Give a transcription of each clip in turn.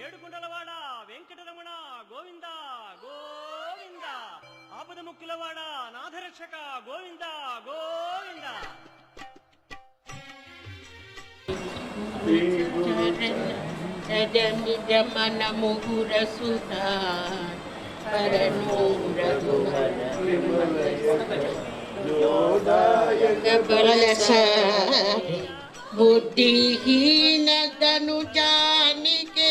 ఏడుకొండలవాడ వెంకటరమణ గోవింద గోవింద ఆపద ముక్కులవాడ నాథరక్షక గోవింద గోవింద మన ముగుర సుతా बुद्धिहीन तनु जानिके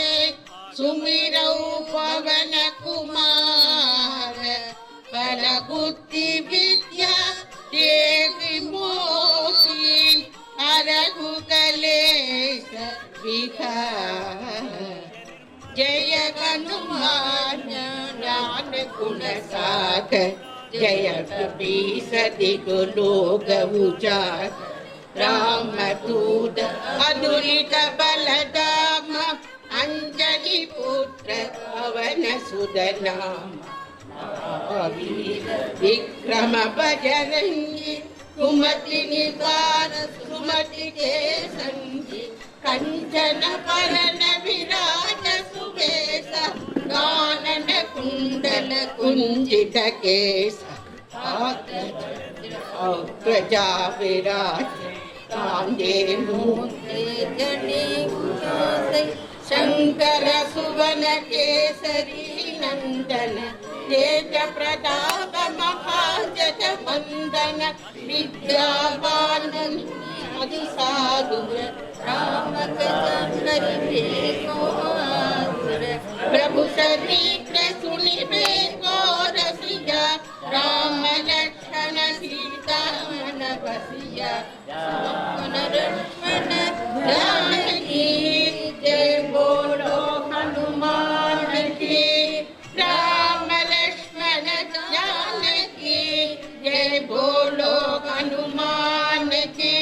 सुमिरौ पवन कुमार बल बुद्धि विद्या देवी मोही अरघु कलेश विकार जय हनुमान ज्ञान गुण सागर जय कपीस दिगु लोक उजागर राम दूत अतुलित बलधाम अंजलि पुत्र पवन सुत नाम विक्रम बजरंगी कुमति निवार सुमति के संगी कंचन बरन विराज सुबेश कानन कुंडल कुंजित केश प्रजा विराज कांदे मूर्ते जने शंकर सुवन केसरी नंदन तेज प्रताप महाजग वंदन विद्यावान साधु राम प्रभु शरीर सुनिबे को रसिया राम लक्ष्मण सीता मन बसिया लक्ष्मण जानकी जय बोलो हनुमान की राम लक्ष्मण जानकी जय बोलो हनुमान की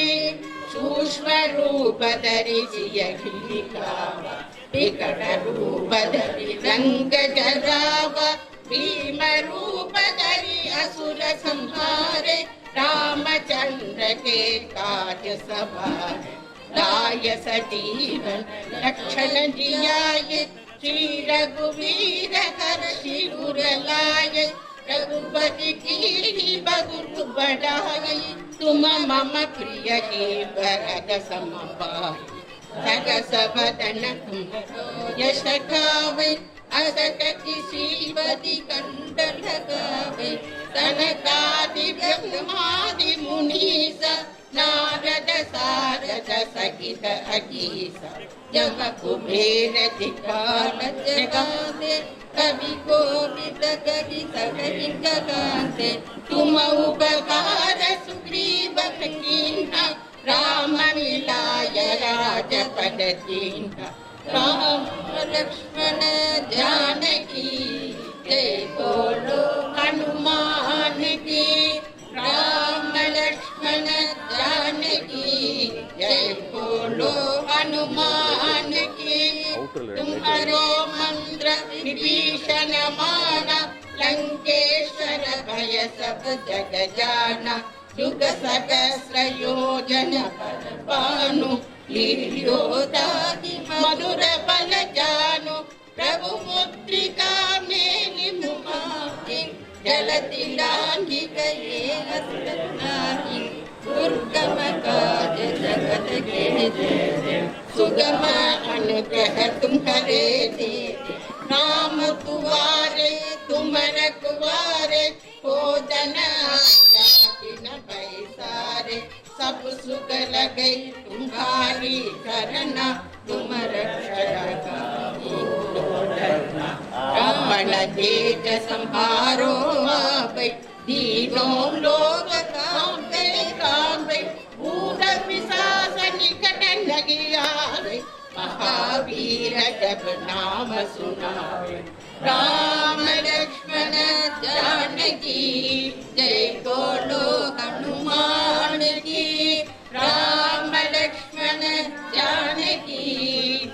सूक्ष्म रूप धरि सियहि कावा विकट रूप धरि रंग जरावा भीम रूप धरि असुर संहारे रामचंद्र के काज सवारे लाय सजीवन लक्षण जियाये श्री रघुवीर हर्षि उर लाये रघुपति कीन्हि बहुत बड़ाई तुम मम प्रिय ही वरद सम पाई सहस वदन तुम यश गावे असत किसी बदि कंठ लगावे सनकादि ब्रह्मादि मुनीसा नारद सारद सहित अगीसा जब कुबेर दिखाल जगाते कवि कोविद कवि सभी जगाते तुम उपकार सुग्रीव कीन्हा राम मिलाय राजपद दीन्हा राम लक्ष्मण जानकी जय बोलो हनुमान की राम लक्ष्मण जानकी जय बोलो हनुमान की तुम्हारो मंत्र विभीषण माना लंकेश्वर भय सब जग जाना युग सहस्र योजन पानु लील्योदाति मधुर बल जानु प्रभु मुद्रिका मेलि मुमाहि जलति लांघि गए असुरनाहि दुर्गम काज जगत के जेते सुगम अनुग्रह तुम्हारे देते नाम तुम्हारे तुम रखवारे हो जन न पैसारे सब सुख लगे तुम्हारी करना तुम रक्षक रावण तेज संहारो आवे दीनों लोग कांपे कांपे भूत पिशाच निकट नहीं आवे महावीर जब नाम सुनावे राम लक्ष्मण जानकी जय बोलो हनुमान की राम लक्ष्मण जानकी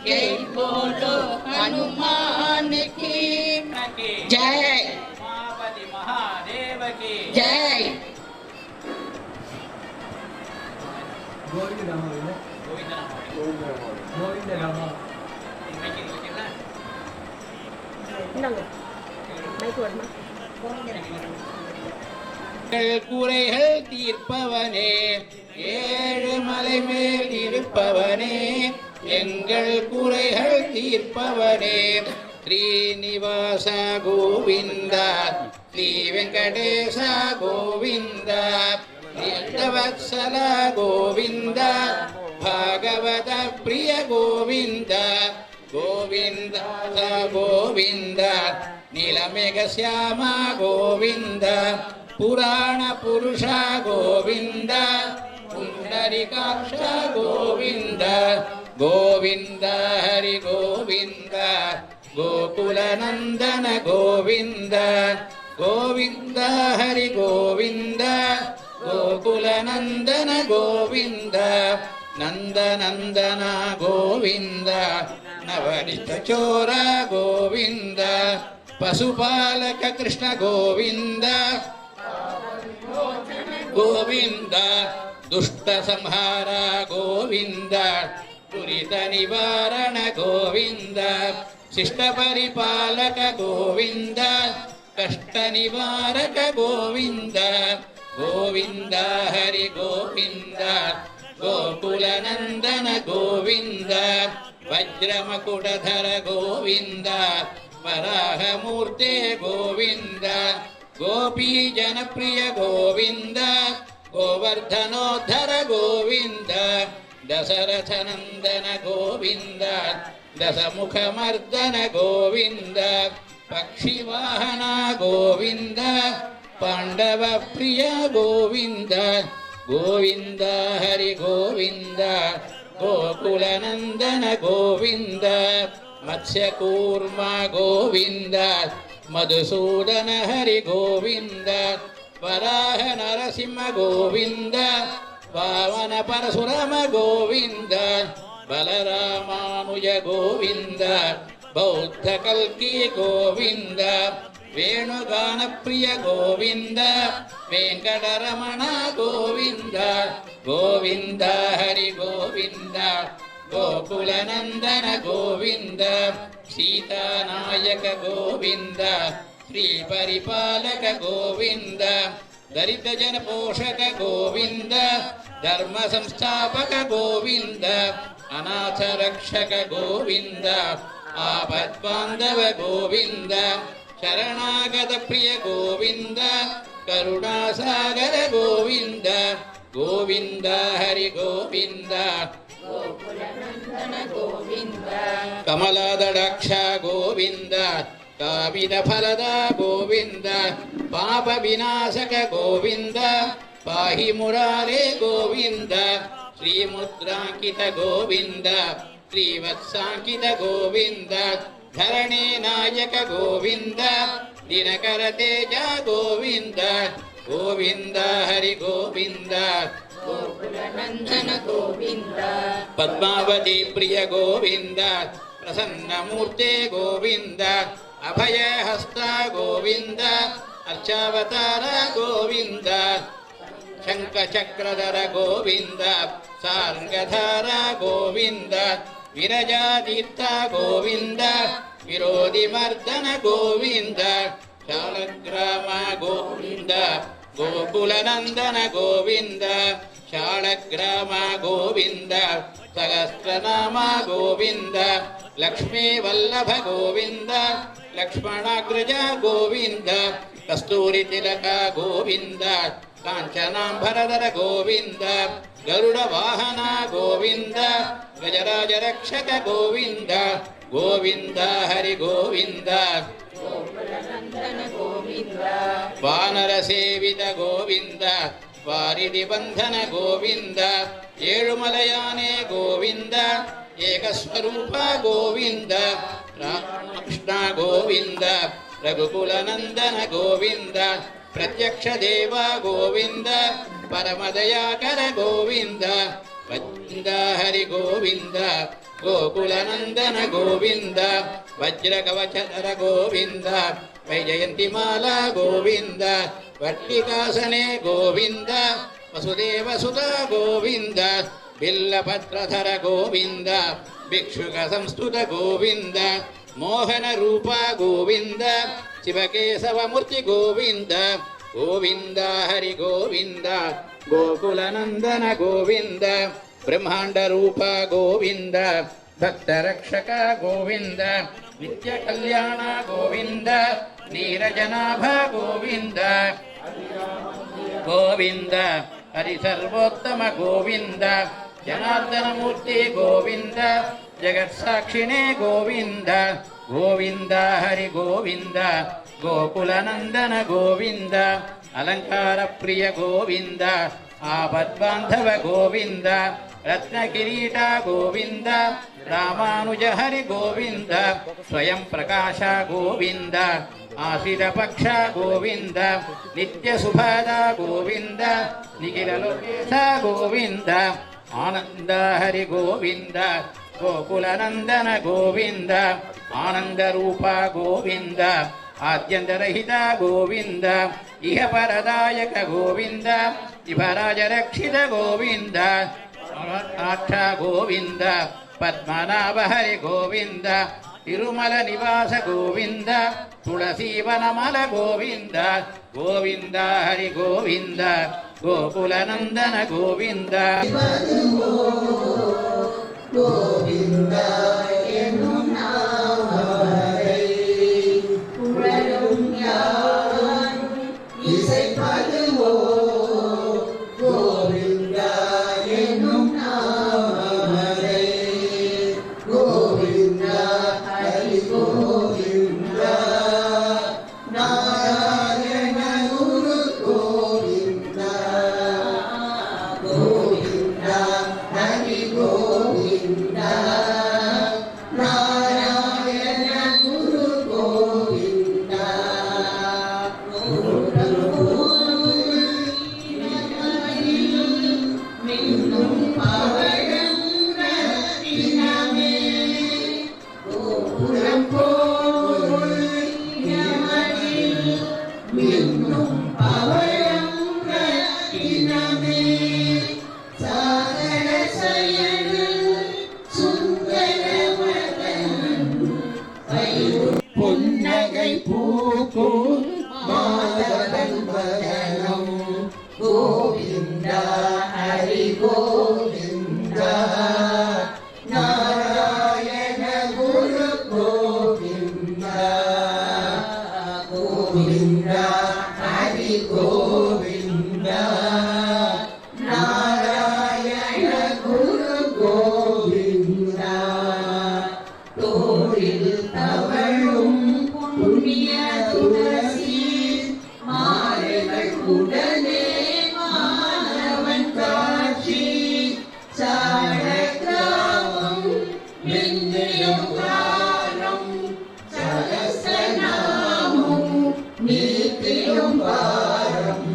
जय बोलो हनुमान की जय उमापति महादेव की जय गोविंद राम गोविंद राम குறைகள் தீர்ப்பவனே, ஏழு மலை மேல் இருப்பவனே, எங்கள் குறைகள் தீர்ப்பவனே, ஸ்ரீனிவாச கோவிந்த, ஸ்ரீ வெங்கடேச கோவிந்த, நித்தவத்சல கோவிந்த, பாகவத பிரிய கோவிந்த, கோவிந்த கோவிந்த, நீலமேக சியாம கோவிந்த, புராண புருஷ கோவிந்த, புண்டரிகாட்ச கோவிந்த, கோவிந்த ஹரி கோவிந்த, கோகுலநந்தன கோவிந்த, கோவிந்த ஹரி கோவிந்த, கோகுலநந்தன கோவிந்த, நந்தநந்தன கோவிந்த, நவனித சோர கோவிந்த, பசுபாலக கிருஷ்ಣ கோவிந்த, கோவிந்த, ದುಷ್ಟ ಸಂಹಾರ ಗೋವಿಂದ, ದುರಿತ ನಿವಾರಣ ಗೋವಿಂದ, ಶಿಷ್ಟ ಪರಿಪಾಲಕ ಗೋವಿಂದ, ಕಷ್ಟ ನಿವಾರಕ ಗೋವಿಂದ, ಗೋವಿಂದ ಹರಿ ಗೋವಿಂದ, ಗೋಕುಲನಂದನ ಗೋವಿಂದ, ವಜ್ರಮಕುಟಧರ ಗೋವಿಂದ, ವರಾಹಮೂರ್ತೆ ಗೋವಿಂದ, ಗೋಪೀ ಜನಪ್ರಿಯ ಗೋವಿಂದ, ಗೋವರ್ಧನೋದ್ಧರ ಗೋವಿಂದ, ದಶರಥನಂದನ ಗೋವಿಂದ, ದಶಮುಖಮರ್ದನ ಗೋವಿಂದ, ಪಕ್ಷಿವಾಹನ ಗೋವಿಂದ, ಪಾಂಡವ ಪ್ರಿಯ ಗೋವಿಂದ, ಗೋವಿಂದ ಹರಿ ಗೋವಿಂದ, ಗೋಕುಲನಂದನ ಗೋವಿಂದ, ಮತ್ಸ್ಯಕೂರ್ಮ ಗೋವಿಂದ, ಮಧುಸೂದನ ಹರಿ ಗೋವಿಂದ, ವರಾಹ ನರಸಿಂಹ ಗೋವಿಂದ, ವಾಮನ ಪರಶುರಾಮ ಗೋವಿಂದ, ಬಲರಾಮಾನುಜ ಗೋವಿಂದ, ಬೌದ್ಧ ಕಲ್ಕಿ ಗೋವಿಂದ, ವೇಣುಗಾನ ಪ್ರಿಯ ಗೋವಿಂದ, ವೆಂಕಟರಮಣ ಗೋವಿಂದ, ಗೋವಿಂದ ಹರಿ ಗೋವಿಂದ, ಗೋಕುಲನಂದನ ಗೋವಿಂದ, ಸೀತಾನಾಯಕ ಗೋವಿಂದ, ಶ್ರೀ ಪರಿಪಾಲಕ ಗೋವಿಂದ, ದರಿದ್ರ ಜನ ಪೋಷಕ ಗೋವಿಂದ, ಧರ್ಮ ಸಂಸ್ಥಾಪಕ ಗೋವಿಂದ, ಅನಾಥ ರಕ್ಷಕ ಗೋವಿಂದ, ಆಪದ್ಬಾಂಧವ ಗೋವಿಂದ, ಶರಣಾಗತ ಪ್ರಿಯ ಗೋವಿಂದ, ಕರುಣಾಸಾಗರ ಗೋವಿಂದ, ಗೋವಿಂದ ಹರಿ ಗೋವಿಂದ, ಕಮಲದಡಕ್ಷ ಗೋವಿಂದ, ಕಾವಿದ ಫಲದ ಗೋವಿಂದ, ಪಾಪ ವಿನಾಶಕ ಗೋವಿಂದ, ಪಾಹಿ ಮುರಾರೇ ಗೋವಿಂದ, ಶ್ರೀಮುದ್ರಾಂಕಿತ ಗೋವಿಂದ, ಶ್ರೀವತ್ಸಾಂಕಿತ ಗೋವಿಂದ, ಧರಣಿ ನಾಯಕ ಗೋವಿಂದ, ದಿನಕರ ತೇಜ ಗೋವಿಂದ, ಗೋವಿಂದ ಹರಿ ಗೋವಿಂದ, ಗೋಕುಲನಂದನ ಗೋವಿಂದ, ಪದ್ಮಾವತಿ ಪ್ರಿಯ ಗೋವಿಂದ, ಪ್ರಸನ್ನ ಮೂರ್ತೆ ಗೋವಿಂದ, ಅಭಯ ಹಸ್ತ ಗೋವಿಂದ, ಅರ್ಚಾವತಾರ ಗೋವಿಂದ, ಶಂಖಚಕ್ರಧರ ಗೋವಿಂದ, ಸಾರ್ಂಗಧಾರ ಗೋವಿಂದ, ವಿರಜಾತೀರ್ಥ ಗೋವಿಂದ, ವಿರೋಧಿ ಮರ್ದನ ಗೋವಿಂದ, ಶಾಲಗ್ರಾಮ ಗೋವಿಂದ, ಗೋಕುಲನಂದನ ಗೋವಿಂದ, ಶಾಲಗ್ರಾಮ ಗೋವಿಂದ, ಸಹಸ್ರನಾಮ ಗೋವಿಂದ, ಲಕ್ಷ್ಮೀ ವಲ್ಲಭ ಗೋವಿಂದ, ಲಕ್ಷ್ಮಣಾಗ್ರಜ ಗೋವಿಂದ, ಕಸ್ತೂರಿ ತಿಲಕ ಗೋವಿಂದ, ಕಾಂಚನಾಂಬರಧರ ಗೋವಿಂದ, ಗರುಡ ವಾಹನ ಗೋವಿಂದ, ಗಜರಾಜ ರಕ್ಷಕ ಗೋವಿಂದ, ಗೋವಿಂದ ಹರಿ ಗೋವಿಂದ, ವಾನರ ಸೇವಿತ ಗೋವಿಂದ, ವಾರಿಧಿ ಬಂಧನ ಗೋವಿಂದ, ಏಳುಮಲಯಾನೆ ಗೋವಿಂದ, ಏಕಸ್ವರೂಪ ಗೋವಿಂದ, ರಾಮಕೃಷ್ಣ ಗೋವಿಂದ, ರಘುಕುಲನಂದನ ಗೋವಿಂದ, ಪ್ರತ್ಯಕ್ಷ ದೇವ ಗೋವಿಂದ, ಪರಮದಯಾಕರ ಗೋವಿಂದ, ಗೋವಿಂದ ಹರಿ ಗೋವಿಂದ, ಗೋಕುಲನಂದನ ಗೋವಿಂದ, ವಜ್ರ ಕವಚಧರ ಗೋವಿಂದ, ವೈಜಯಂತಿ ಮಾಲಾ ಗೋವಿಂದ, ವಟ್ಟಿಕಾಸನೆ ಗೋವಿಂದ, ವಸುದೇವ ಸುತ ಗೋವಿಂದ, ಬಿಲ್ಲಪತ್ರಧರ ಗೋವಿಂದ, ಭಿಕ್ಷುಕ ಸಂಸ್ತುತ ಗೋವಿಂದ, ಮೋಹನ ರೂಪ ಗೋವಿಂದ ಶಿವಕೇಶವಮೂರ್ತಿ ಗೋವಿಂದ ಗೋವಿಂದ ಹರಿ ಗೋವಿಂದ ಗೋಕುಲನಂದನ ಗೋವಿಂದ ಬ್ರಹ್ಮಾಂಡ ರೂಪ ಗೋವಿಂದ ಭಕ್ತರಕ್ಷಕ ಗೋವಿಂದ ನಿತ್ಯ ಕಲ್ಯಾಣ ಗೋವಿಂದ ನೀರಜನಾಭ ಗೋವಿಂದ ಗೋವಿಂದ ಹರಿ ಸರ್ವೋತ್ತಮ ಗೋವಿಂದ ಜನಾರ್ದನ ಮೂರ್ತಿ ಗೋವಿಂದ ಜಗತ್ಸಾಕ್ಷಿಣೇ ಗೋವಿಂದ ಗೋವಿಂದ ಹರಿ ಗೋವಿಂದ ಗೋಕುಲನಂದನ ಗೋವಿಂದ ಅಲಂಕಾರ ಪ್ರಿಯ ಗೋವಿಂದ ಆಪದ್ಬಾಂಧವ ಗೋವಿಂದ ರತ್ನ ಕಿರೀಟ ಗೋವಿಂದ ರಾಮಾನುಜ ಹರಿ ಗೋವಿಂದ ಸ್ವಯಂ ಪ್ರಕಾಶ ಗೋವಿಂದ ಆಶ್ರಿತ ಪಕ್ಷ ಗೋವಿಂದ ನಿತ್ಯ ಸುಭದ ಗೋವಿಂದ ನಿಖಿಲ ಲೋಕೇಶ ಗೋವಿಂದ ಆನಂದ ಹರಿ ಗೋವಿಂದ ಗೋಕುಲನಂದನ ಗೋವಿಂದ ಆನಂದ ರೂಪ ಗೋವಿಂದ ಆದ್ಯಂತರಹಿತ ಗೋವಿಂದ ಇಹ ಪರದಾಯಕ ಗೋವಿಂದ ಇಹರಾಜ ರಕ್ಷಿತ ಗೋವಿಂದ ನಾಥ ಗೋವಿಂದ ಪದ್ಮನಾಭ ಹರಿ ಗೋವಿಂದ ತಿರುಮಲ ನಿವಾಸ ಗೋವಿಂದ ತುಳಸೀವನಮಲ ಗೋವಿಂದ ಗೋವಿಂದ ಹರಿ ಗೋವಿಂದ ಗೋಕುಲನಂದನ ಗೋವಿಂದ கோவிந்த என்னும் நாமரை புகழும் யாரும் இசைப்பதுவோ கோவிந்த என்னும் நாமரை கோவிந்த ஹரி கோவிந்த நாராயண குரு கோவிந்த கோவிந்த ஹரி கோவிந்த நாராயண குரு கோவிந்த மின்னும் பவழம் ரத்தினமே கோபுரம் போல் யமனில் மின்னும் பவழம் ரத்தினமே சாகர சயனன் சுந்தரவதன் புன்னகை பூக்கும் மாதவன் வதனம் கோவிந்த ஹரி கோவிந்த நாராயண குரு கோவிந்த கோவிந்த ஹரி கோவிந்த நாராயண குரு கோவிந்த தோளில் தவழும் புண்ணிய துளசி மாலைகள் உடனே மாணவன் காட்சி சாடகிராமம் நெஞ்சிலும் காரம் சகசநாமம் நீத்திலும் பாரம்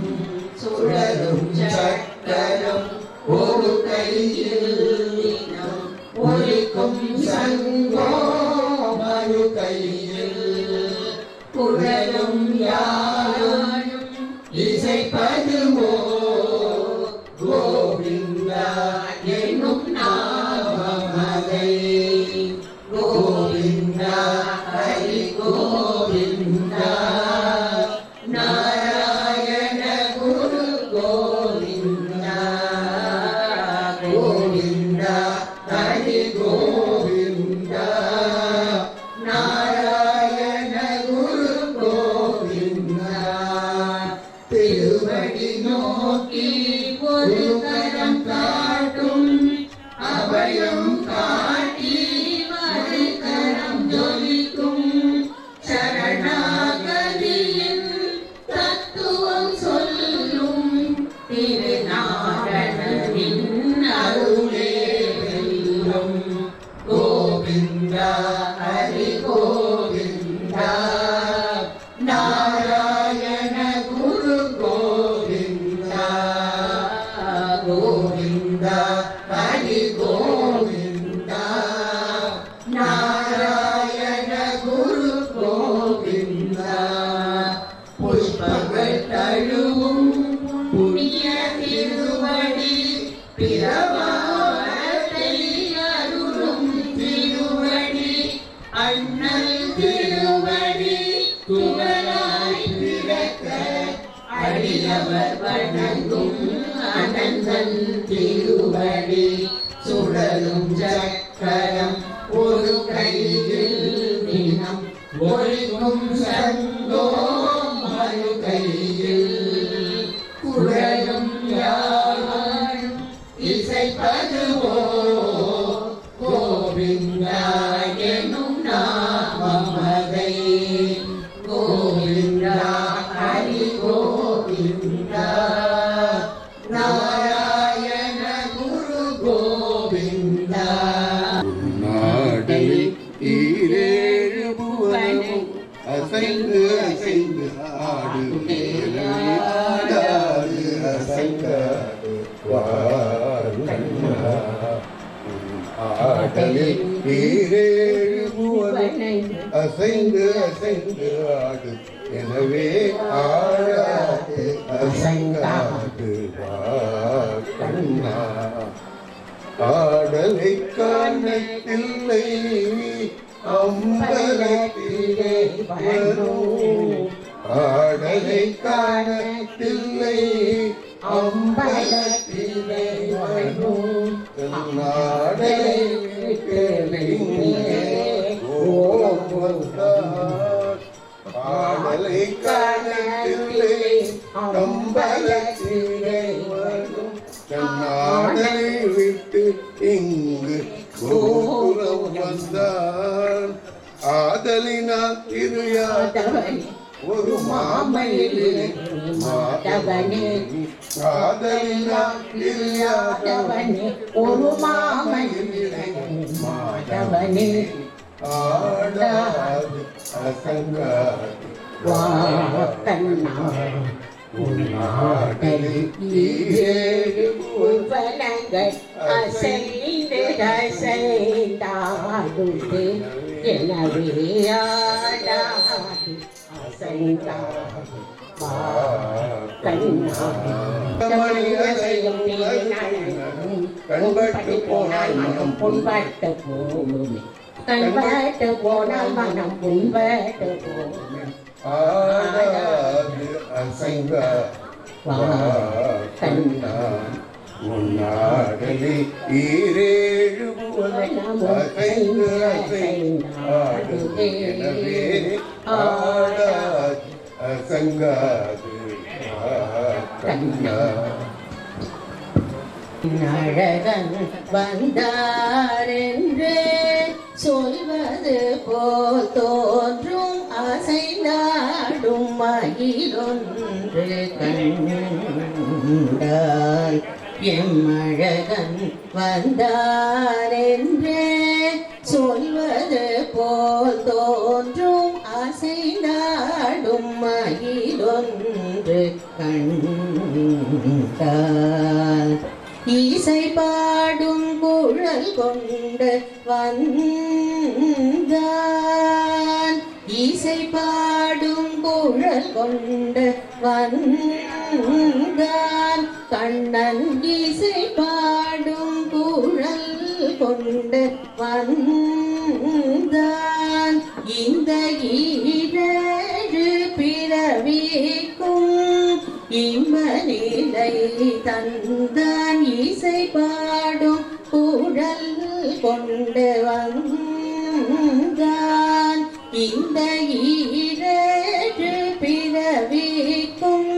சுழலும் சக்கரம் ஒரு கையில் தினம் ஒலிக்கும் சங்கோ மறு கையில் குழலும் யாரும் இசைப்பதுவோ கோவிந்த என்னும் நாமதை கோவிந்த ஹரி கோவிந்த நாராயண குரு கோவிந்த கோவிந்த ஹரி கோவிந்த நாராயண குரு கோவிந்த திருவடி நோக்கி ஒரு கரம் காட்டும் அபயம் காட்டி மறு கரம் ஜொலிக்கும் சரணாகதியின் தத்துவம் சொல்லும் திருநாரணனின் அருளே வெல்லும் கோவிந்த ஹரி கோவிந்த நாராயண குரு கோவிந்த கோவிந்த ஹரி கோவிந்த நாராயண குரு கோவிந்த புஷ்பங்கள் தழுவும் புண்ணிய திருவடி பிரபாவத்தை அருளும் திருவடி அடியவர் வணங்கும் அனந்தன் திருவடி சுழலும் சக்கரம் ஒரு கையில் தினம் ஒழிக்கும் சங்கோ மறு கையில் குழலும் யாழ் இசைப்பதுவோ கோவிந்தா எனும் நாமமதை கோவிந்தா ஹரி கோவிந்தா நாராயண குரு கோவிந்தா நாடலில் ஈரேழு புவனமும் அசைந்து அசைந்து ஆடு ஆடாது அசைந்தாடு ஆடலில் ஈரேழு புவனம் அசைந்து அசைந்து ஆடு எனவே ஆடாது அசைந்தாடு கண்ணா ஆடலை காணத்தில்லை அம்பலத்திலே வரும் ஆடலை காணத்தில்லை அம்பலத்திலே வரும் நாடலை ஓம் வந்தார் ஆடலை காணத்தில்லை அம்பலத்திலே வரும் நாடலை விட்டு இங்கு கோபுரம் வந்தான் ஆதலினால் திருயாதவன் ஒரு மாமயிலே மாதவனே ஆதலினால் திருயாதவனே ஒரு மாமயிலே மாதவனே ஆடாது அசங்காது வாக்கண்ணா ஏழு புவனங்கள் அசைந்து அசைந்தாடுதே எனவே ஆடாது அசைந்தாடு கண்பட்டு போனால் மனம் புண்பட்டு போகுமே கண்பட்டு போனால் மனம் புண்பட்டு போகுமே ஆடாது அசைந்த கண்ணா உன்னாடலே ஈரேழு புவனம் அசைந்து அசைந்தாடு எனவே ஆடாது அசங்காது கண்ணா அழகன் வந்தாரென்று சொல்வது போல் தோன்றும் அசைந்தாடும் மகிழொன்று கண்டால் எம்மழகன் வந்தாரென்று சொல்வது போல் தோன்றும் அசைந்தாடும் மகிழொன்று கண்டால் இசை பாடும் குழல் கொண்டு வந்தான் இசை பாடும் குழல் கொண்டு வந்தான் கண்ணன் இசை பாடும் குழல் கொண்டு வந்தான் இந்த ஈரேழு பிறவிக்கும் இன்ப நிலை தந்தான் இசை பாடும் குழல் கொண்டு வந்தான் இந்த ஈரேழு பிறவிக்கும்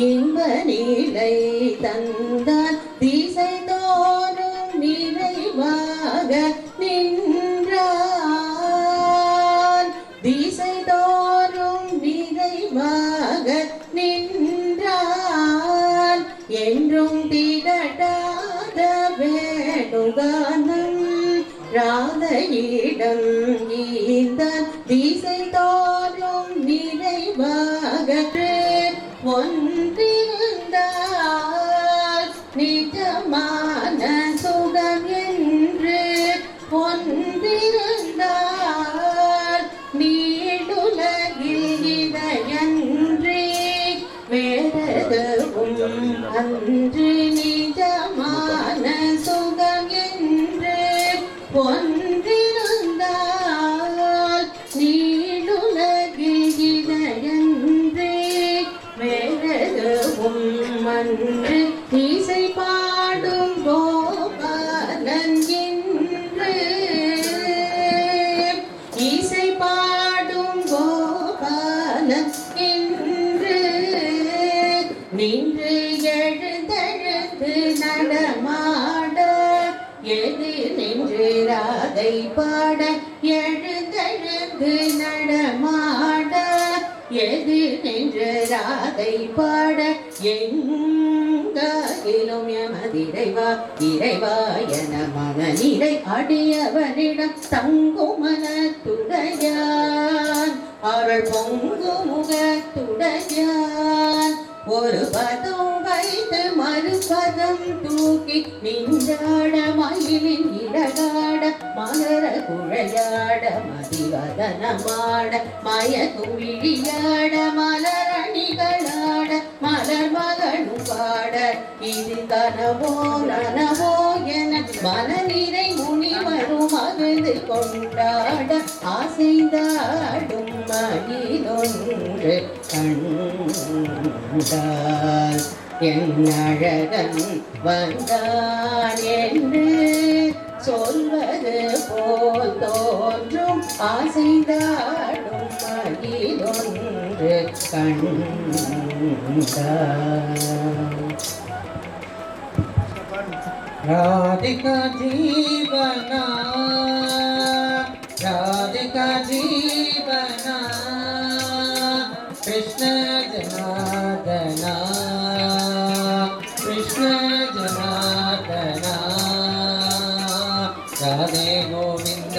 இன்ப நிலை தந்தான் திசை தோறும் நிறைவாக நின்றான் திசை தோறும் நிறைவாக நின்றான் என்றும் திகட்டாத வேணுகானம் ராதையிடம் இந்த திசை தோறும் நிறைவாக ஒன்றிருந்தால் நிஜமான சுகம் என்று ஒன்றிருந்தால் நீடுலகில் இதையன்றி வேறெதுவும் அன்று நிஜமான சுகம் என்று ஒன்றிருந்தால் நீடுலகில் இதையன்றி வேறெதுவும் நின்று ராதை பாட எழுந்தெழுந்து நடமாட எது நின்று ராதை பாட எங்காகிலும் எமதிரைவா இறைவா என மனநிலை அடியவனிடம் தங்குமனத்துடையான் அவள் பொங்கு முகத்துடையான் ஒரு பதம் வைத்து மறுபதம் தூக்கி நின்றாட மயிலின் இழகாட மலர குழையாட மதிவதனமாட மயக்கும் விழியாட மலரணிகளாட மலர் மகளும் பாட இது கனவோ நனவோ என மனநிறை முனிவரும் மகிழ்ந்து கொண்டாட ஆசைந்தாடும் மயிலொன்று கண்டால் என் அழகன் வந்தான் என்று சொல்வது போல் தோன்றும் ஆசைந்தாடும் மகிழொன்று கண்டால் ராதிகா ஜீவனா ராதிகா ஜீவனா कृष्ण जनार्दना कृष्ण जनार्दना राधे गोविंद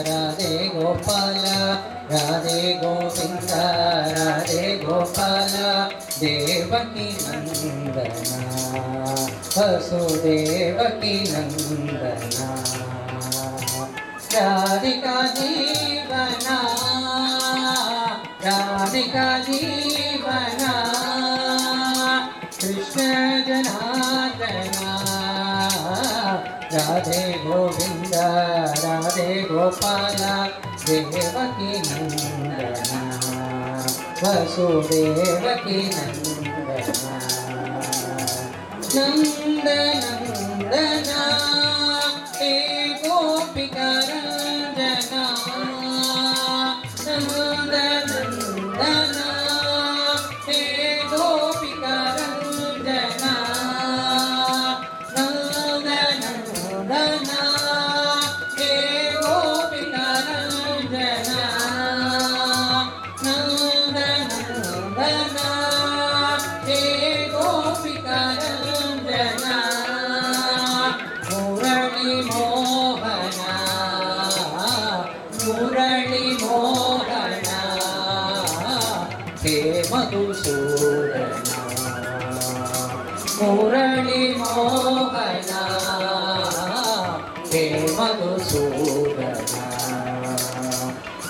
राधे गोपाल राधे गोविंद राधे गोपाल देवकी नंदना वसुदेवकी नंदना राधिका जीवना राधिका जीवना कृष्ण जनार्दना राधे गोविंद राधे गोपाल देवकी नंदना वसुदेवकी नंदना नंद नंदना हे गोपिका रंजना नंद नंदना हे गोपिका रंजना नंद नंदना हे गोपिका रंजना नंद नंदना हे गोपिका रंजना मुरली मोहना मुरली मोहना हे मधुसूदना मुरली मोहना हे मधुसूदना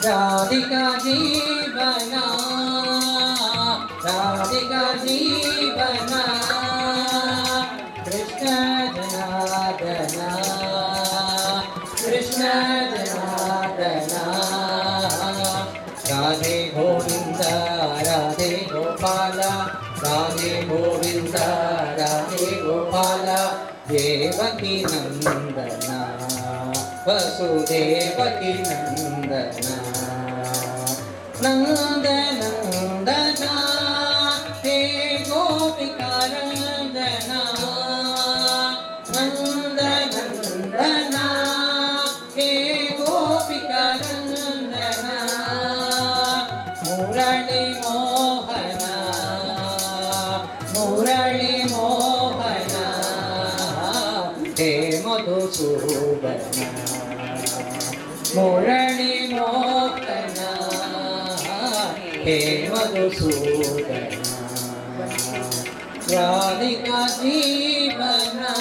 राधिका जीवना राधिका जीवना कृष्ण जनार्दना कृष्ण जनार्दना राधे गोविंद राधे गोपाल राधे गोविंद राधे गोपाल देवकी नंदना वसुदेवकी नंदना नंद नंदना हे गोपिका रंजना नंद नंदना हे गोपिका रंजना मुरली मोहना मुरली मोहना हे मधुसूदना मुरली मोहना हे मधुसूदना राधिका जीवना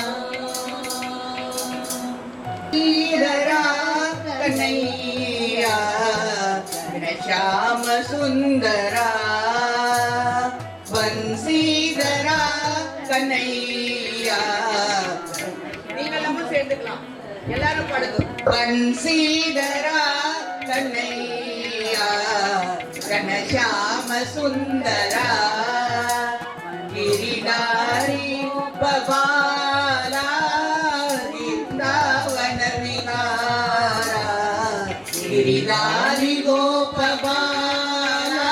ஈரரா கண்ணையா श्याम सुंदरा வன்சீதரா கண்ணையா நீங்களும் சேர்ந்துக்கலாம் எல்லாரும் பாடுங்க வன்சீதரா கண்ணையா கணश्याम சுந்தரா गिरिधारी बबाला वृंदावन विहारा गिरिधारी गोपबाला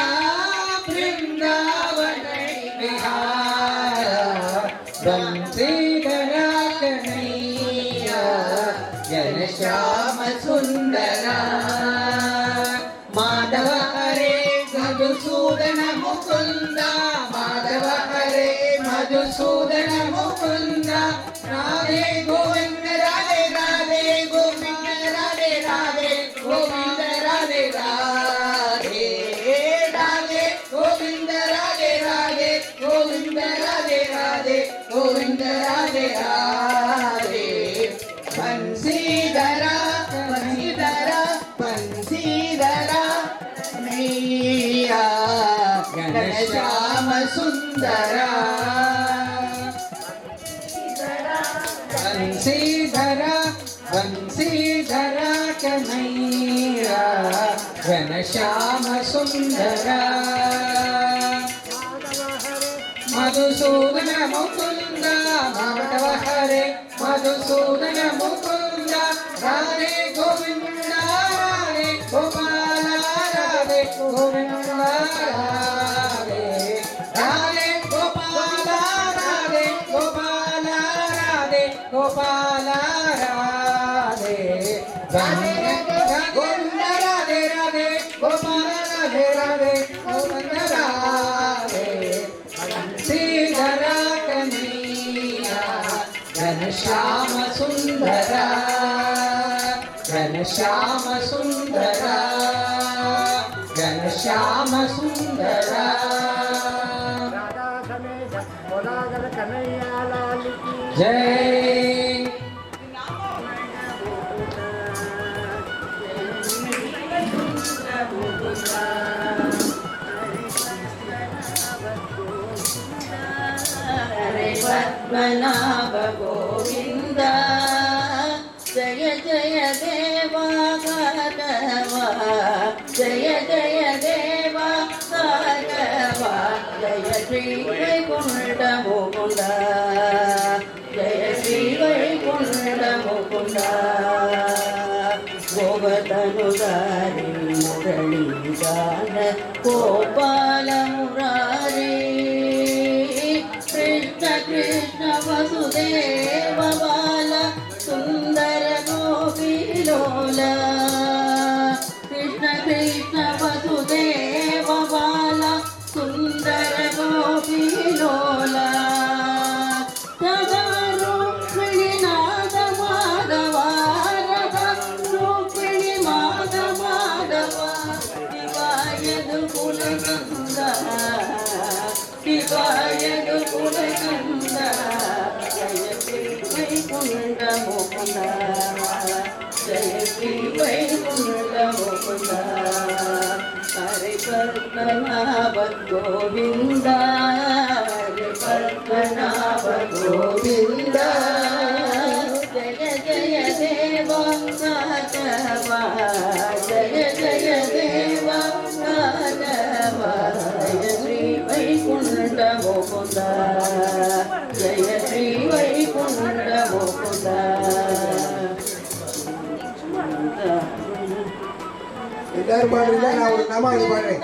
वृंदावन विहारा बंसीधरा कन्हैया घनश्याम सुंदरा माधव हरे मधुसूदन मुकुंद माधव हरे मधुसूदन मुकुंद राधे गोविंद राधे राधे गोविंद राधे राधे गोविंद राधे राधे राधे गोविंद राधे राधे गोविंद राधे राधे गोविंद राधे राधे बंसीधरा बंसीधरा बंसीधरा मैया घनश्याम सुंदरा बंसीधरा बंसीधरा कन्हैया घनश्याम सुंदरा मधुसूदन मुकुंद माधव हरे मधुसूदन मुकुंद राधे गोविंद राधे गोपाल राधे गोविंद राधे राधे गोपाल राधे गोपाल राधे गोपाल राधे गोविंद राधे राधे गोपाल राधे राधे गोविंद राधे श्रीधरा कन्हैया घनश्याम सुंदरा घनश्याम सुंदरा घनश्याम सुंदरा जय पद्मनाभ गोविंद जय जय देवा भागवा जय जय देवा भागवा जय श्री वैकुंठ मुकुंद जय श्री वैकुंठ मुकुंद गोवर्धनुधारी मुरली गान गोपाल मुरारी कृष्ण कृष्ण वसुदेव बाल सुंदर गोपीलोला कृष्ण कृष्ण वसुदेव बाल सुंदर गोपीलोला राधा रुक्मिणी नाथ माधव राधा रुक्मिणी माधव शिवाय दुकुल गंगा शिवाय दुकुल गंगा जय श्री वैकुंठ मुकुंद जय श्री वैकुंठ मुकुंद हरे पद्मनाभ गोविंद हरे पद्मनाभ गोविंद जय जय देव माधवा जय जय देव माधवा जय श्री वैकुंठ मुकुंद जय श्री वैकुंठ मुकुंद எல்லாரும் பாடுறீங்களா? நான் ஒரு நமாளி பாடுறேன்.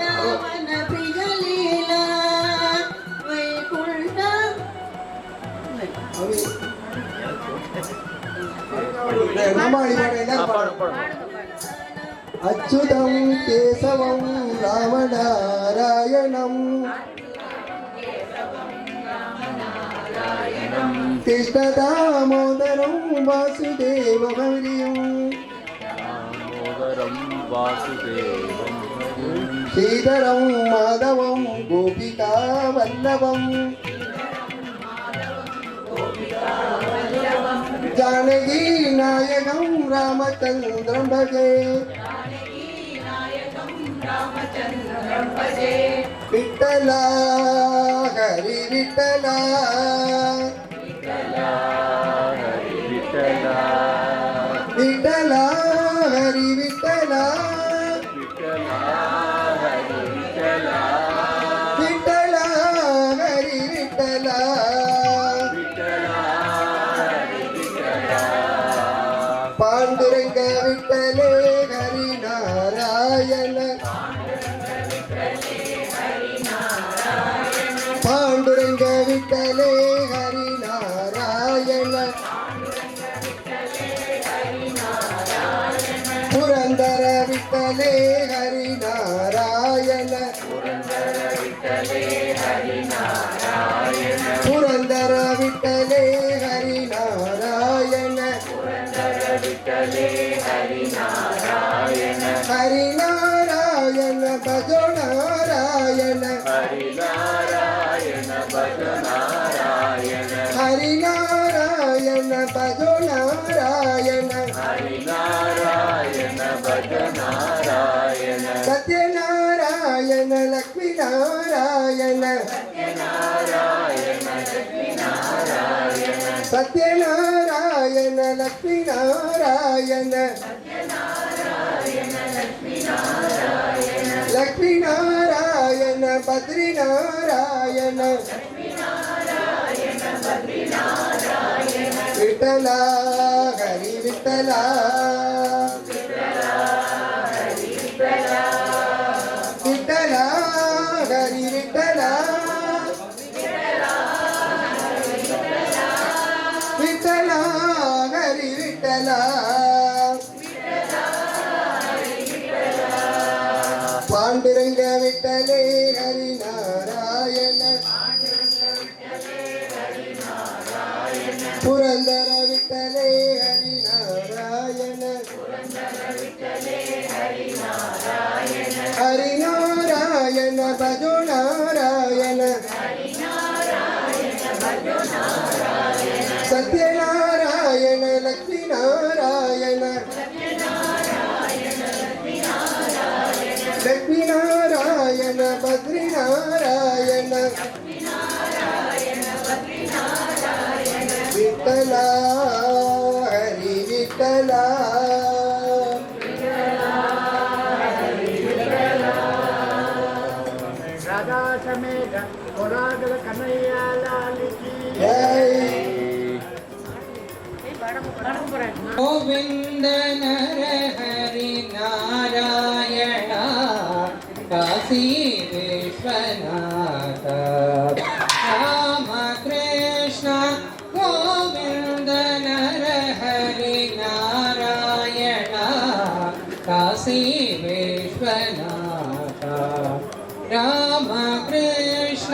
நமாளி பாடுறேன். எல்லாரும் பாடுங்க. அச்சுதம் கேசவம் ராமநாராயணம் கிருஷ்ணதாமோதரம் வாசுதேவமரியம் श्रीधरं माधवं गोपिका वल्लभं जानकी नायकं रामचन्द्रं भजे विठ्ठला हरि विठ्ठला विठ्ठला हरि विठ्ठला विठ्ठला हरि विठ्ठला पांडुरंग विठ्ठले हरि नारायण पांडुरंग विठ्ठले हरि नारायण விட்டலே ஹரி நாராயண புரந்தர விட்டலே ஹரி நாராயண ஹரி நாராயண பஜோ நாராயண ஹரி நாராயண பஜோ நாராயண சத்யநாராயண லக்ஷ்மி நாராயண சத்யநாராயண லக்ஷ்மி நாராயண லக்ஷ்மி நாராயண பத்ரி நாராயண விட்டலா ஹரி விட்டலா விட்டலா ஹரி விட்டலா விட்டலா ஹரி விட்டலா பாண்டுரங்க விட்டலே ஹரி நாராயண புரந்தர விட்டலே ஹரி நாராயண ஹரி நாராயண பஜோ நாராயண சத்யநாராயண லக்ஷ்மி நாராயண லக்ஷ்மி நாராயண பத்ரி நாராயண விட்டலா ஹரி விட்டலா राधा समेत पुरागल कन्हैया लाल की ஜெய் गोविंद नर हरि नारायण काशी विश्वनाथ राम कृष्ण गोविंद नर हरि नारायण काशी विश्वनाथ राम कृष्ण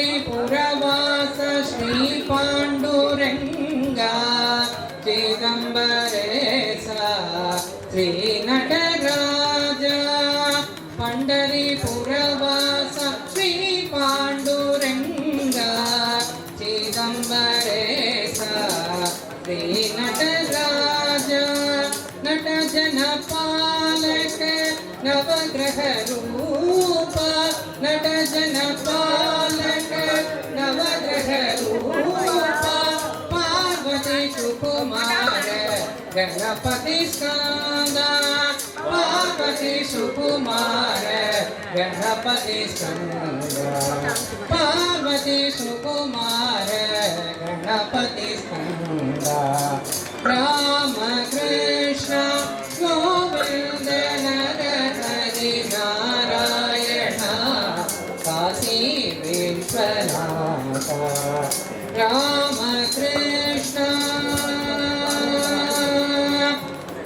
पंढरीपुरवास श्री पांडुरंगा चिदंबरेशा श्री नटराज पंढरीपुरवास श्री पांडुरंगा चिदंबरेशा श्री नटराज नट जन पालक नवग्रह रूप नट जन पालक नवग्रह रूप पार्वती सुकुमार गणपति स्कंदा पार्वती सुकुमार गणपति स्कंदा पार्वती सुकुमार गणपति स्कंदा राम कृष्ण गोविंद नर हरि नारायण काशी विश्वनाथ राम कृष्ण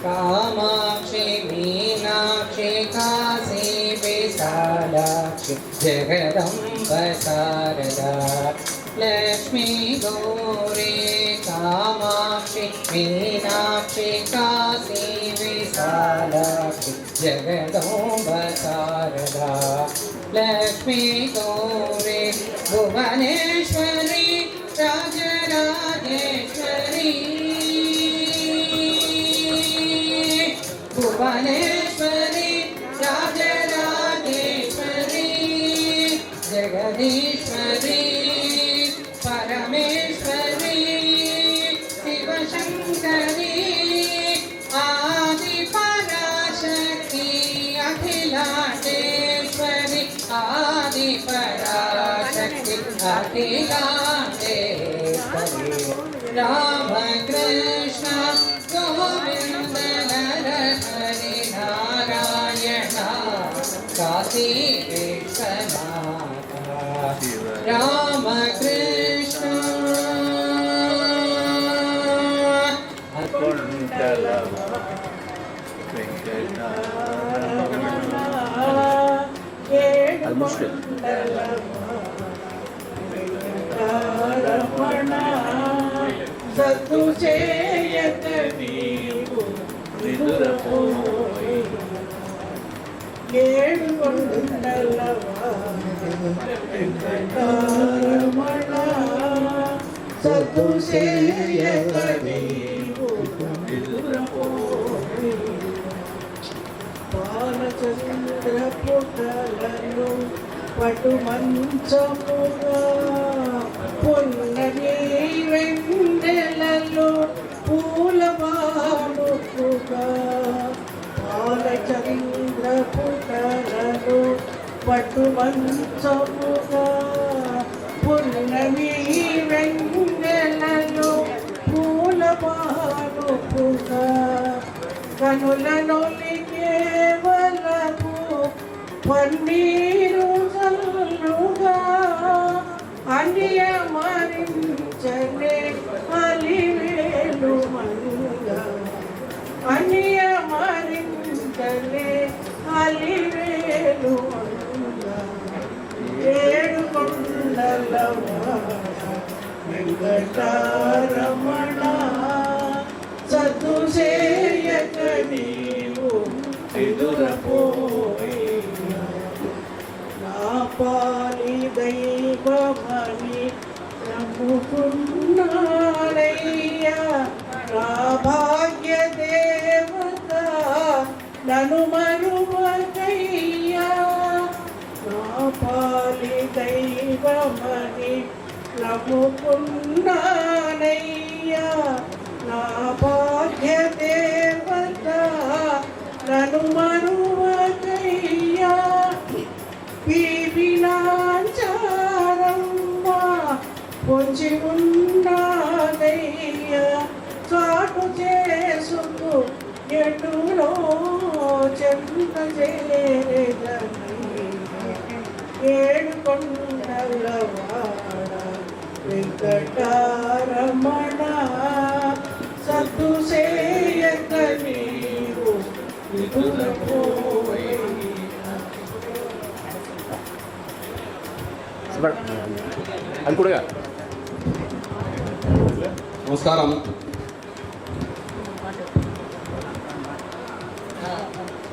कामाक्षी मीनाक्षी काशी विशालाक्षी जगदम्ब शारदा लक्ष्मी गौरी कामाक्षी मीनाक्षी काशी विशालाक्षी जगदम्ब शारदा लक्ष्मी गौरी भुवनेश्वरी राजराजेश्वरी भुवनेश्वरी राजराजेश्वरी जगदीश्वरी परमेश्वरी शिवशंकरी आदि पराशक्ति अखिलांडेश्वरी आदि पराशक्ति अखिलांडेश्वरी राम कृष्ण गोविंद नर हरि नारायण काशी विश्वनाथ राम कृष्ण సత్తు చేయక నీవు నిదురపోయి ఏడు కొండలవా వెంకటరమణ సత్తు చేయక నీవు నిదురపోయి బాలచంద్ర పుటలను పటు మంచముగా పొన్నని వెండెలలో పూల బాలుకుగా బాలచంద్ర పుటలను పటు మంచముగా పొన్నని వెండెలలో పూల బాలుకుగా కనులనొలికే వలకు పన్నీరు చల్లుగా అనియ మరించలే అలివేలు మంగా అనియ మరించలే అలివేలు మంగా ఏడు కొండలవా వెంకటరమణ సత్తు చేయక నీవు ఎదురపోయి నా పాలి దైవమని నమ్ముకున్నాడయ్యా నా భాగ్య దేవత నన్ను మరువకయ్యా నా పాలి దైవమని నమ్ముకున్నాడయ్యా నా భాగ్య దేవత నన్ను మరువకయ్యా పీపినాచారమ్మ పొంచి ఉన్నాదయ్యా చాటు చేసుకు ఎటులో చెంత చేరేదని ఏడు కొండలవాడ వెంకటరమణ సత్తు చేయక నీవు నిదురపోయి அது கொடுங்க. நமஸ்காரம்.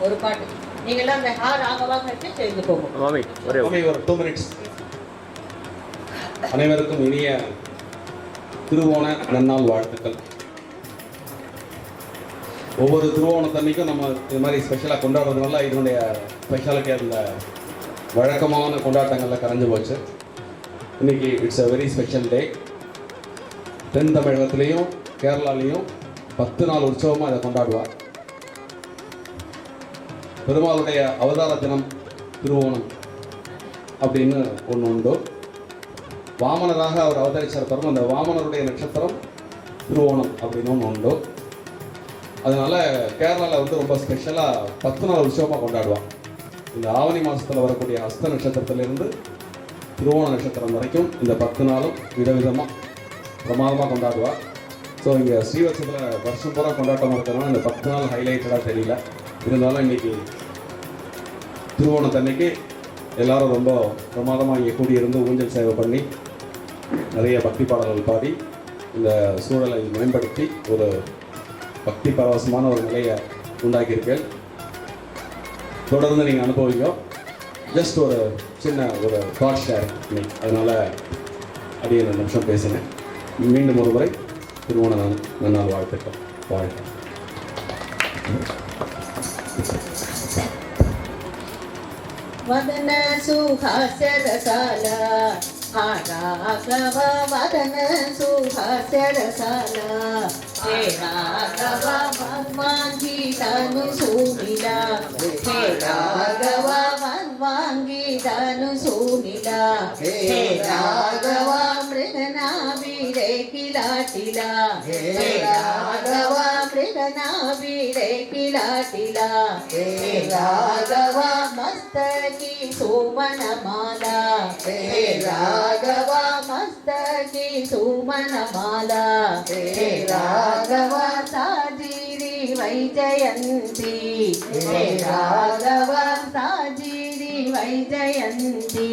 ஒரு பாட்டு நீங்களாம் அந்த ஹா ராகவாக சேர்ந்து போகும் மாமி ஒரே ஒரு 2 மினிட்ஸ். அனைவருக்கும் இனிய திருவோண நன்னாள் வாழ்த்துக்கள். ஒவ்வொரு திருவோணத்தன்னைக்கும் நம்ம இது மாதிரி ஸ்பெஷலாக கொண்டாடுறதுனால இதனுடைய ஸ்பெஷாலிட்டி அந்த வழக்கமான கொண்டாட்டங்களில் கரைஞ்சு போச்சு. இன்றைக்கி it's a very special day. தென் தமிழகத்துலேயும் கேரளாலேயும் 10 நாள் உற்சவமாக இதை கொண்டாடுவார். பெருமாளுடைய அவதார தினம் திருவோணம் அப்படின்னு ஒன்று உண்டு. வாமனராக அவர் அவதரிச்சிருப்பாரும், அந்த வாமனருடைய நட்சத்திரம் திருவோணம் அப்படின்னு ஒன்று உண்டு. அதனால் கேரளாவில் வந்து ரொம்ப ஸ்பெஷலாக 10 நாள் உற்சவமாக கொண்டாடுவான். இந்த ஆவணி மாதத்தில் வரக்கூடிய அஸ்த நட்சத்திரத்திலிருந்து திருவோண நட்சத்திரம் வரைக்கும் இந்த 10 நாளும் விதவிதமாக பிரமாதமாக கொண்டாடுவார். ஸோ இங்கே ஸ்ரீவத்சத்தில் வருஷம் பூரா கொண்டாட்டமாக இருக்கிறதுனால இந்த 10 நாள் ஹைலைட்டடாக தெரியல. இருந்தாலும் இன்றைக்கி திருவோணத்தன்னைக்கு எல்லோரும் ரொம்ப பிரமாதமாக இங்கே கூடியிருந்து ஊஞ்சல் சேவை பண்ணி நிறைய பக்தி பாடல்கள் பாடி இந்த சூழலை மேம்படுத்தி ஒரு பக்தி பரவசமான ஒரு நிலையை உண்டாக்கியிருக்கேன். தொடர்ந்து நீங்கள் அனுபவிங்க. ஜஸ்ட் ஒரு சின்ன ஒரு தாட் ஷேர் பண்ணி அதனால் அப்படியே 2 நிமிஷம் பேசினேன். மீண்டும் ஒரு முறை திருவோண நன்னாள் வாழ்த்துக்கள். வாழ்க்கை वदन सुहास्य रसाला राघव वदन सुहास्य रसाला हे राघव भगवांगी तनु सुनीला हे राघव भगवांगी तनु सुनीला हे राघव मृगना वीरे किलाटिला हे राघव मृगना वीरे किलाटिला हे राघव मस्तकी सुमनमाला हे राघव मस्तकी सुमनमाला हे राघव साजिरी वैजयन्ती हे राघव साजिरी वैजयन्ती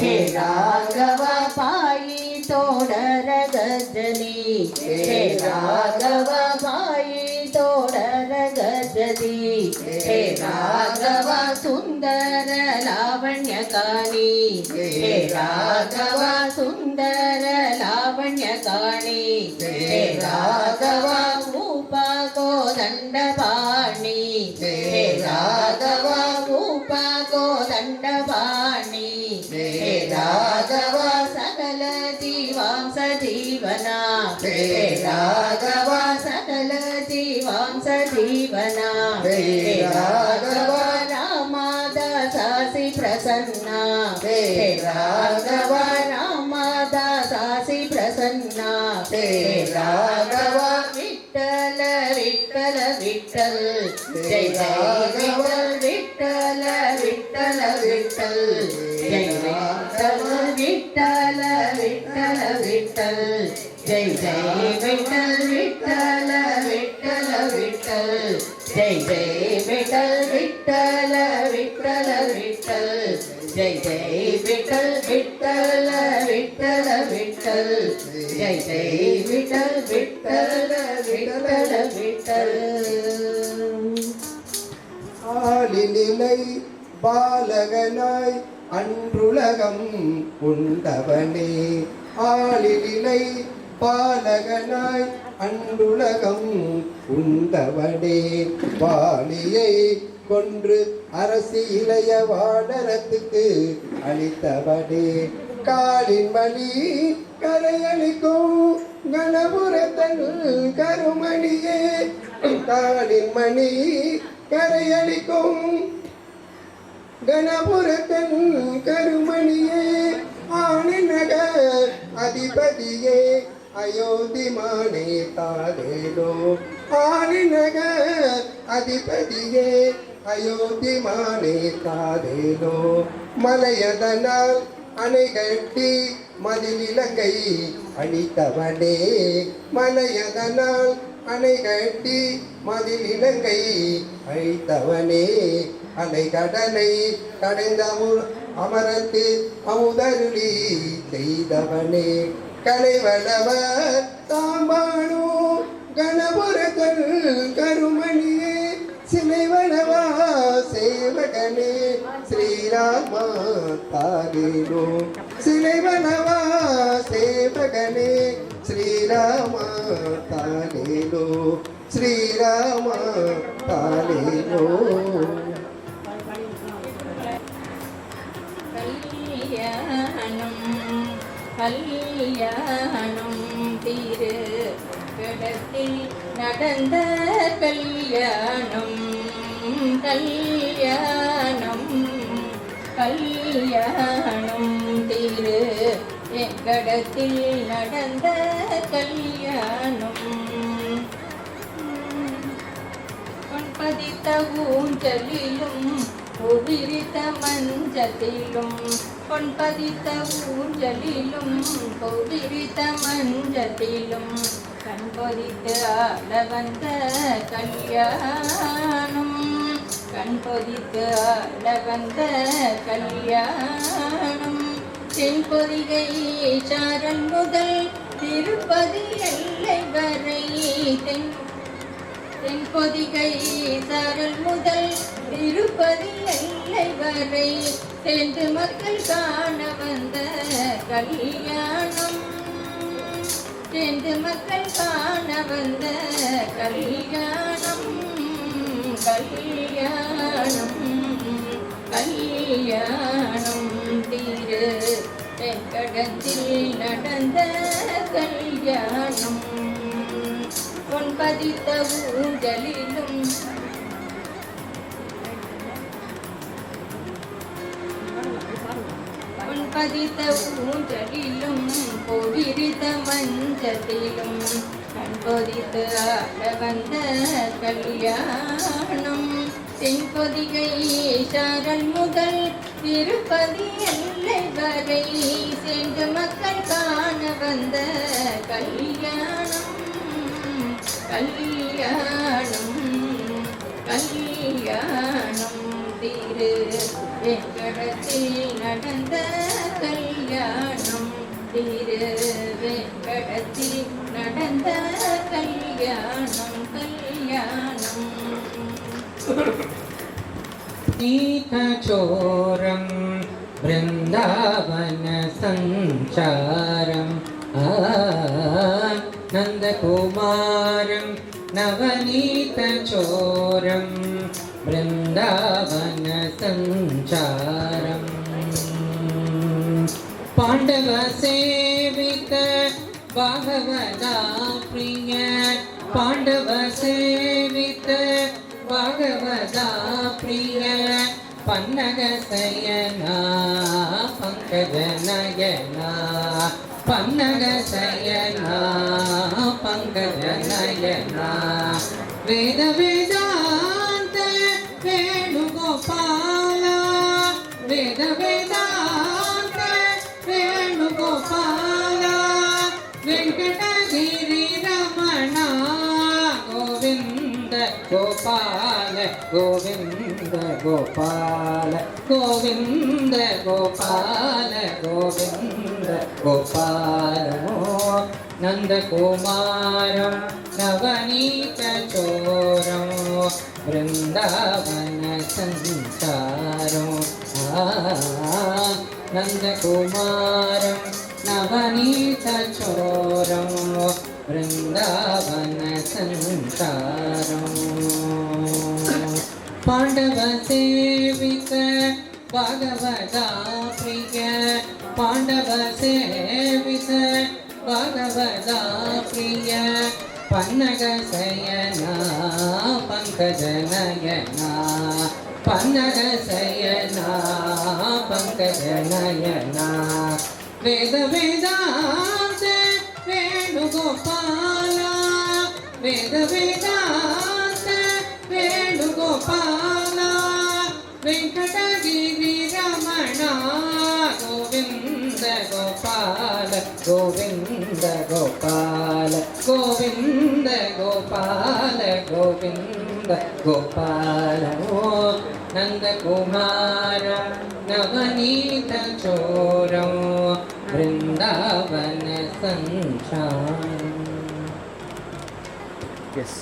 हे राघव पायी तोडर गजनी हे राघव पायी तोडर गजनी हे राघव सुंदर लावण्यकानी हे राघव सुंदर लावण्यकानी हे राघव भूपा कोदंडपाणि हे राघव भूपा कोदंडपाणि हे राघव सकल जीवांस जीवना हे राघव सकल जीवांस जीवना हे राघव रामदासी प्रसन्ना हे राघव रामदासी प्रसन्ना हे राघव विठ्ठल विठ्ठल विठ्ठल जय जय विठ्ठल विठ्ठल विठ्ठल जय विठ्ठल विठ्ठल विठ्ठल विठ्ठल जय जय विठ्ठल विठ्ठल विठ्ठल विठ्ठल जय जय विठ्ठल विठ्ठल विठ्ठल विठ्ठल जय जय विठ्ठल विठ्ठल विठ्ठल विठ्ठल जय जय विठ्ठल विठ्ठल विठ्ठल विठ्ठल ஆளிலை பாலகனாய் அன்றுலகம் உண்டவனே ஆளிலை பாலகனாய் அன்றுலகம் உண்டவனே வாலியை கொன்று அரசி இளைய வாடரத்துக்கு அளித்தவனே காலின் மணி கரையளிக்கும் கணபுரத்தன் கருமணியே காலின் மணி கரையளிக்கும் கணபுரத்தன் கருமணியே ஆணிநக அதிபதியே அயோத்தி மானே தாரேலோ ஆணிநக அதிபதியே அயோத்தி மானே தாரேலோ மலையதனால் அணை கட்டி மதிலிலங்கை அழித்தவனே மலையதனால் அணை கட்டி மதிலிலங்கை அழித்தவனே அலை கடலை கடைந்த அமரத்து அமுதருளி செய்தவனே கலைவளவர் தாம்பானோ கணபுரத்தன் கருமணியே சிலைவளவா சேவகனே ஸ்ரீராமா தாரேலோ சிலைவளவா சேவகனே ஸ்ரீராமா தாரேலோ ஸ்ரீராமா தாரேலோ கல்யாணம் தீரு கடத்தில் நடந்த கல்யாணம் கல்யாணம் கல்யாணம் தீரு கடத்தில் நடந்த கல்யாணம் பதித்த ஊஞ்சலிலும் உதிரித்த மஞ்சத்திலும் பொன்பதித்த ஊஞ்சலிலும் உதிரித்த மஞ்சத்திலும் கண்பொதித்து ஆட வந்த கல்யாணம் கண்பொதித்து ஆட வந்த கல்யாணம் தென்பொதிகை சாரல் முதல் திருப்பதி எல்லை வரை தென்பொதிகை சாரல் முதல் திருப்பதி எல்லை வரை தென்று மக்கள் காண வந்த கல்யாணம் தென்று மக்கள் காண வந்த கல்யாணம் கல்யாணம் கல்யாணம் தீரு தென்கடத்தில் நடந்த கல்யாணம் பொன்பதித்த ஊஞ்சலிலும் பொன்பதித்த ஊஞ்சலிலும் பொதிரித்த மஞ்சத்திலும் கண்பொதித்து ஆட வந்த கல்யாணம் தென்பொதிகை சாரல் முதல் திருப்பதி எல்லை வரை சென்று மக்கள் காண வந்த கல்யாணம் கல்யாணம் கல்யாணம் திரு வெங்கடத்தில் நடந்த கல்யாணம் திரு வெங்கடத்தில் நடந்த கல்யாணம் கல்யாணம் नीतचोरं वृन्दावन सञ्चारं नन्दकुमारं नवनीतचोरं वृन्दावन सञ्चारम् पाण्डवसेवित भागवता प्रिय पाण्डवसेवित भागवता प्रिय पन्नगसयना पङ्कजनयना पन्नगसयना पङ्कजनयना वेद वेदान्त वेणुगोपाला वेद वेदान्त वेणुगोपाला वेङ्कटगिरि रमणा गोविन्द गोपाल गोविन्द गोपाल गोविन्द गोपाल गोविन्द गोपाल नन्दकुमारं नवनीतचोरं वृन्दावन सञ्चारं नन्दकुमारं नवनीतचोरं वृन्दावन सञ्चारम् पाण्डवसेवित भागवता प्रिय पाण्डवसेवित भागवता प्रिय पन्नगसयना पङ्कजनयना पन्नगसयना पङ्कजनयना वेद वेदान्त वेणुगोपाला वेद वेदान्त वेणुगोपाला वेङ्कटगिरि रमणा गोविन्द गोपाल गोविन्द गोपाल गोविन्द गोपाल गोविन्द गोपाल नन्दकुमार नवनीतचोरं वृन्दावन सञ्चारम् எஸ்